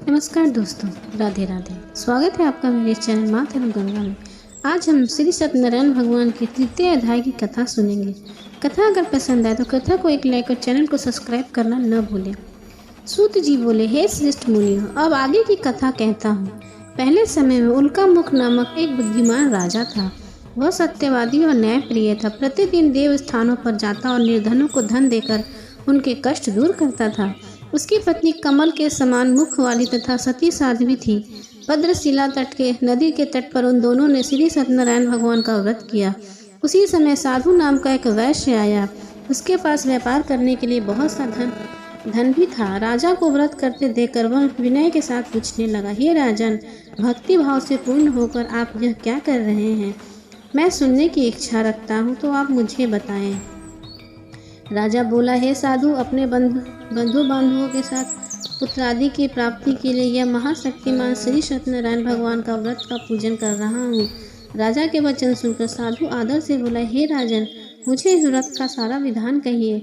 नमस्कार दोस्तों, राधे राधे। स्वागत है आपका मेरे चैनल माँ धर्म गंगा में। आज हम श्री सत्यनारायण भगवान के तृतीय अध्याय की कथा सुनेंगे। कथा अगर पसंद आए तो कथा को एक लाइक और चैनल को सब्सक्राइब करना न भूलें। सूत जी बोले, हे श्रेष्ठ मुनियों, अब आगे की कथा कहता हूँ। पहले समय में उल्कामुख नामक एक बुद्धिमान राजा था। वह सत्यवादी और न्यायप्रिय था। प्रतिदिन देव स्थानों पर जाता और निर्धनों को धन देकर उनके कष्ट दूर करता था। उसकी पत्नी कमल के समान मुख वाली तथा सती साध्वी थी। भद्रशिला तट के नदी के तट पर उन दोनों ने श्री सत्यनारायण भगवान का व्रत किया। उसी समय साधु नाम का एक वैश्य आया। उसके पास व्यापार करने के लिए बहुत सा धन भी था। राजा को व्रत करते देखकर वह विनय के साथ पूछने लगा, हे राजन, भक्ति भाव से पूर्ण होकर आप यह क्या कर रहे हैं? मैं सुनने की इच्छा रखता हूँ, तो आप मुझे बताएं। राजा बोला, हे साधु, अपने बंधु बांधवों के साथ पुत्र आदि की प्राप्ति के लिए यह महाशक्तिमान श्री सत्यनारायण भगवान का व्रत का पूजन कर रहा हूँ। राजा के वचन सुनकर साधु आदर से बोला, हे राजन, मुझे इस व्रत का सारा विधान कहिए।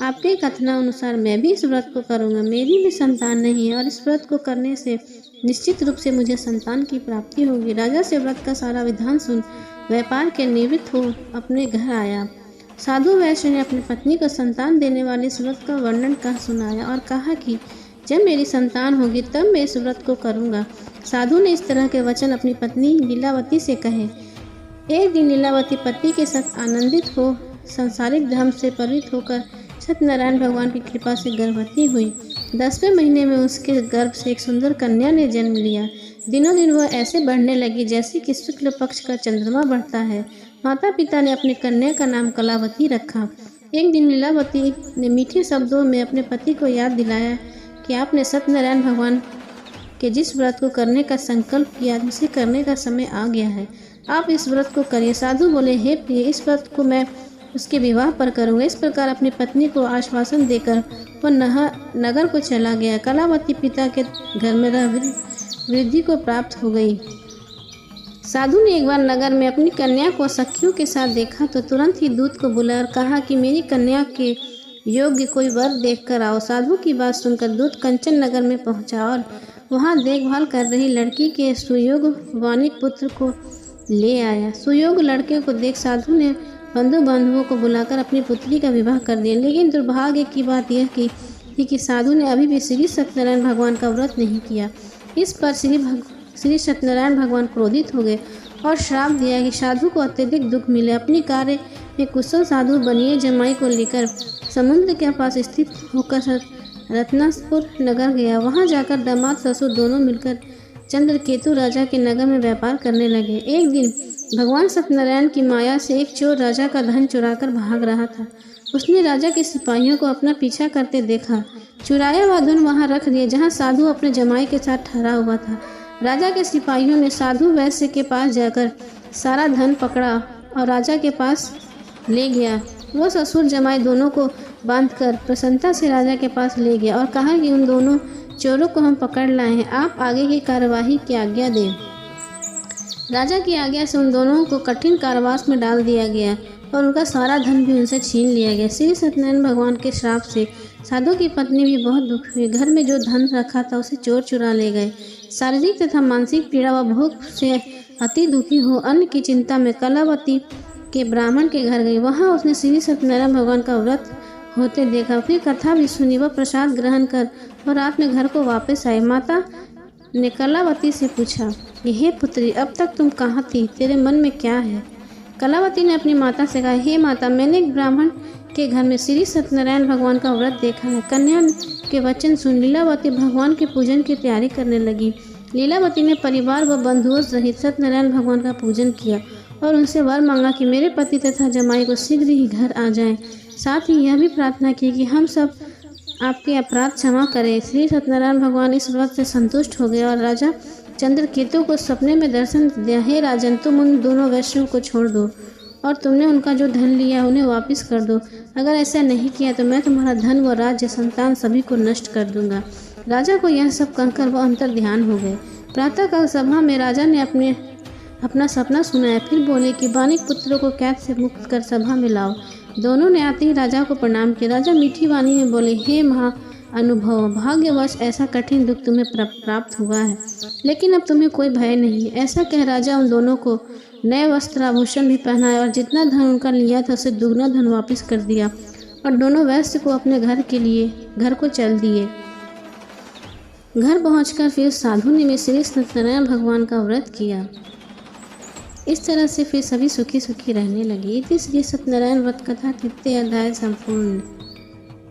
आपके कथनानुसार मैं भी इस व्रत को करूँगा। मेरी भी संतान नहीं है और इस व्रत को करने से निश्चित रूप से मुझे संतान की प्राप्ति होगी। राजा से व्रत का सारा विधान सुन व्यापार के निवृत्त हो अपने घर आया। साधु वैश्य ने अपनी पत्नी को संतान देने वाले इस व्रत का वर्णन कर सुनाया और कहा कि जब मेरी संतान होगी तब मैं इस व्रत को करूँगा। साधु ने इस तरह के वचन अपनी पत्नी लीलावती से कहे। एक दिन लीलावती पति के साथ आनंदित हो सांसारिक धर्म से परित होकर सत्यनारायण भगवान की कृपा से गर्भवती हुई। 10वें महीने में उसके गर्भ से एक सुंदर कन्या ने जन्म लिया। दिनों दिन वह ऐसे बढ़ने लगी जैसे कि शुक्ल पक्ष का चंद्रमा बढ़ता है। माता पिता ने अपने कन्या का नाम कलावती रखा। एक दिन लीलावती ने मीठे शब्दों में अपने पति को याद दिलाया कि आपने सत्यनारायण भगवान के जिस व्रत को करने का संकल्प किया उसे करने का समय आ गया है। आप इस व्रत को करिए। साधु बोले, हे प्रिय, इस व्रत को मैं उसके विवाह पर करूँगा। इस प्रकार अपनी पत्नी को आश्वासन देकर वह नगर को चला गया। कलावती पिता के घर में रह वृद्धि को प्राप्त हो गई। साधु ने एक बार नगर में अपनी कन्या को सखियों के साथ देखा तो तुरंत ही दूत को बुलाया और कहा कि मेरी कन्या के योग्य कोई वर देख कर आओ। साधु की बात सुनकर दूत कंचन नगर में पहुंचा और वहां देखभाल कर रही लड़की के सुयोग्य वानिक पुत्र को ले आया। सुयोग्य लड़के को देख साधु ने बंधु बांधवों को बुलाकर अपनी पुत्री का विवाह कर दिया। लेकिन दुर्भाग्य की बात यह कि साधु ने अभी भी श्री सत्यनारायण भगवान का व्रत नहीं किया। इस पर श्री सत्यनारायण भगवान क्रोधित हो गए और श्राप दिया कि साधु को अत्यधिक दुख मिले। अपनी कार्य में कुशल साधु बनिए जमाई को लेकर समुद्र के पास स्थित होकर रत्नासपुर नगर गया। वहां जाकर दामाद ससुर दोनों मिलकर चंद्रकेतु राजा के नगर में व्यापार करने लगे। एक दिन भगवान सत्यनारायण की माया से एक चोर राजा का धन चुराकर भाग रहा था। उसने राजा के सिपाहियों को अपना पीछा करते देखा। चुराया हुआ धन वहां रख दिया जहां साधु अपने जमाई के साथ ठहरा हुआ था। राजा के सिपाहियों ने साधु वैश्य के पास जाकर सारा धन पकड़ा और राजा के पास ले गया। वो ससुर जमाई दोनों को बांधकर प्रसन्नता से राजा के पास ले गया और कहा कि उन दोनों चोरों को हम पकड़ लाए हैं, आप आगे की कार्यवाही की आज्ञा दें। राजा की आज्ञा से उन दोनों को कठिन कारावास में डाल दिया गया और उनका सारा धन भी उनसे छीन लिया गया। श्री सत्यनारायण भगवान के श्राप से साधु की पत्नी भी बहुत दुख हुई। घर में जो धन रखा था उसे चोर चुरा ले गए। शारीरिक तथा मानसिक पीड़ा व भूख से अति दुखी हो अन्न की चिंता में कलावती के ब्राह्मण के घर गई। वहां उसने श्री सत्यनारायण भगवान का व्रत होते देखा। उसकी कथा भी सुनी। वह प्रसाद ग्रहण कर और रात में घर को वापस आई। माता ने कलावती से पूछा, हे पुत्री, अब तक तुम कहाँ थी? तेरे मन में क्या है? कलावती ने अपनी माता से कहा, हे माता, मैंने एक ब्राह्मण के घर में श्री सत्यनारायण भगवान का व्रत देखा है। कन्या के वचन सुन लीलावती भगवान के पूजन की तैयारी करने लगी। लीलावती ने परिवार व बंधुओं सहित सत्यनारायण भगवान का पूजन किया और उनसे वर मांगा कि मेरे पति तथा जमाई को शीघ्र ही घर आ जाएं। साथ ही यह भी प्रार्थना की कि हम सब आपके अपराध क्षमा करें। श्री सत्यनारायण भगवान इस व्रत से संतुष्ट हो गए और राजा चंद्रकेतु को सपने में दर्शन दिया। हे राजन, तुम उन दोनों वैश्यों को छोड़ दो और तुमने उनका जो धन लिया उन्हें वापस कर दो। अगर ऐसा नहीं किया तो मैं तुम्हारा धन व राज्य संतान सभी को नष्ट कर दूंगा। राजा को यह सब कहकर वह अंतर ध्यान हो गए। प्रातःकाल सभा में राजा ने अपना सपना सुनाया। फिर बोले कि बानिक पुत्रों को कैद से मुक्त कर सभा में लाओ। दोनों ने आते ही राजा को प्रणाम किया। राजा मीठी वाणी में बोले, हे अनुभव। भाग्यवश ऐसा कठिन दुख तुम्हें प्राप्त हुआ है, लेकिन अब तुम्हें कोई भय नहीं है। ऐसा कह राजा उन दोनों को नए वस्त्र आभूषण भी पहनाए और जितना धन उनका लिया था उसे दुगना धन वापस कर दिया और दोनों वैश्य को अपने घर को चल दिए। घर पहुंचकर फिर साधु ने भी श्री सत्यनारायण भगवान का व्रत किया। इस तरह से फिर सभी सुखी सुखी रहने लगे। इति श्री सत्यनारायण व्रत कथा तृतीय अध्याय संपूर्ण।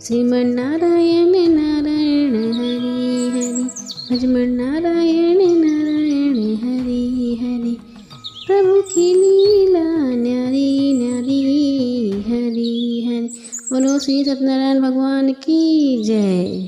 श्रीमन नारायण नारायण हरि हरि, भजमन नारायण नारायण हरि हरि, प्रभु की लीला न्यारी न्यारी हरि हरि। बोलो श्री सत्यनारायण भगवान की जय।